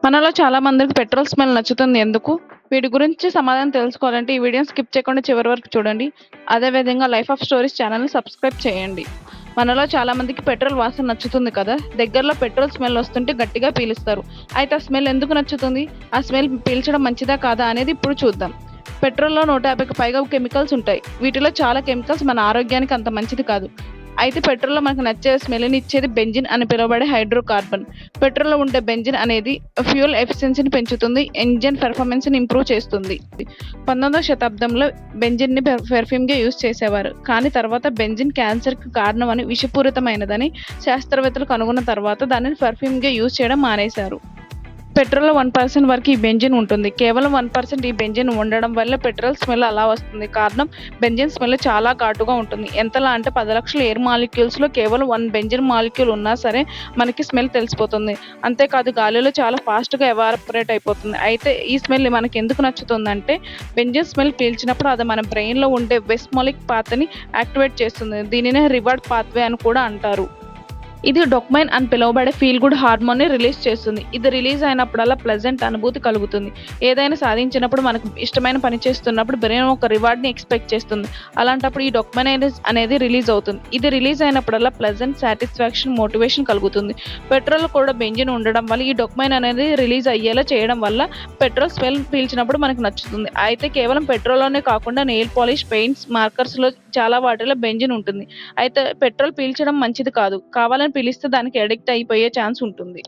మనలో చాలా మందికి పెట్రోల్ స్మెల్ నచ్చుతుంది ఎందుకు? వీటి గురించి సమాధానం తెలుసుకోవాలంటే ఈ వీడియోని స్కిప్ చేయకుండా చివరి వరకు చూడండి. అదేవిధంగా లైఫ్ ఆఫ్ స్టోరీస్ ఛానల్‌ని సబ్స్క్రైబ్ చేయండి. మనలో చాలా మందికి పెట్రోల్ వాసన నచ్చుతుంది కదా! దగ్గరలో పెట్రోల్ స్మెల్ వస్తుంటే గట్టిగా పీలుస్తారు. అయితే ఆ స్మెల్ ఎందుకు నచ్చుతుంది? ఆ స్మెల్ పీల్చడం మంచిదా కాదా అనేది ఇప్పుడు చూద్దాం. పెట్రోల్‌లో 150కి పైగా కెమికల్స్ ఉంటాయి. వీటిలో చాలా కెమికల్స్ మన ఆరోగ్యానికి అంత మంచిది కాదు. అయితే పెట్రోల్‌లో మనకు నచ్చే స్మెల్‌ని ఇచ్చేది బెంజిన్ అని పిలువబడే హైడ్రోకార్బన్. పెట్రోల్‌లో ఉండే బెంజిన్ అనేది ఫ్యూయల్ ఎఫిషియన్సీని పెంచుతుంది, ఇంజిన్ పెర్ఫార్మెన్స్‌ని ఇంప్రూవ్ చేస్తుంది. 19వ శతాబ్దంలో బెంజిన్‌ని పెర్ఫ్యూమ్‌గా యూజ్ చేసేవారు. కానీ తర్వాత బెంజిన్ క్యాన్సర్‌కి కారణమని, విషపూరితమైనదని శాస్త్రవేత్తలు కనుగొన్న తర్వాత దానిని పెర్ఫ్యూమ్‌గా యూజ్ చేయడం మానేశారు. పెట్రోల్‌లో 1% వరకు ఈ బెంజిన్ ఉంటుంది. కేవలం 1% ఈ బెంజిన్ ఉండడం వల్ల పెట్రోల్ స్మెల్ అలా వస్తుంది. కారణం బెంజిన్ స్మెల్ చాలా ఘాటుగా ఉంటుంది. ఎంతలా అంటే 10,00,000 ఎయిర్ మాలిక్యూల్స్‌లో కేవలం 1 బెంజిన్ మాలిక్యూల్ ఉన్నా సరే మనకి స్మెల్ తెలిసిపోతుంది. అంతేకాదు గాలిలో చాలా ఫాస్ట్‌గా ఎవాపరేట్ అయిపోతుంది. అయితే ఈ స్మెల్ మనకెందుకు నచ్చుతుందంటే బెంజిన్ స్మెల్ పీల్చినప్పుడు అది మన బ్రెయిన్‌లో ఉండే వెస్మోలిక్ పాత్‌ని యాక్టివేట్ చేస్తుంది. దీనినే రివార్డ్ పాత్వే అని కూడా అంటారు. ఇది డోపమైన్ అని పిలువబడే ఫీల్ గుడ్ హార్మోన్‌ని రిలీజ్ చేస్తుంది. ఇది రిలీజ్ అయినప్పుడల్లా ప్లెజెంట్ అనుభూతి కలుగుతుంది. ఏదైనా సాధించినప్పుడు, మనకు ఇష్టమైన పని చేస్తున్నప్పుడు బ్రెయిన్ ఒక రివార్డ్‌ని ఎక్స్‌పెక్ట్ చేస్తుంది. అలాంటప్పుడు ఈ డోపమైన్ అనేది రిలీజ్ అవుతుంది. ఇది రిలీజ్ అయినప్పుడల్లా ప్లెజెంట్, సాటిస్ఫాక్షన్, మోటివేషన్ కలుగుతుంది. పెట్రోల్‌లో కూడా బెంజిన్ ఉండడం వల్ల ఈ డోపమైన్ అనేది రిలీజ్ అయ్యేలా చేయడం వల్ల పెట్రోల్ స్మెల్ పీల్చినప్పుడు మనకు నచ్చుతుంది. అయితే కేవలం పెట్రోల్‌లోనే కాకుండా నెయిల్ పాలిష్, పెయింట్స్, మార్కర్స్‌లో చాలా వాటిలో బెంజిన్ ఉంటుంది. అయితే పెట్రోల్ పీల్చడం మంచిది కాదు. కావాలని పీలిస్తే దానికి అడిక్ట్ అయిపోయే ఛాన్స్ ఉంటుంది.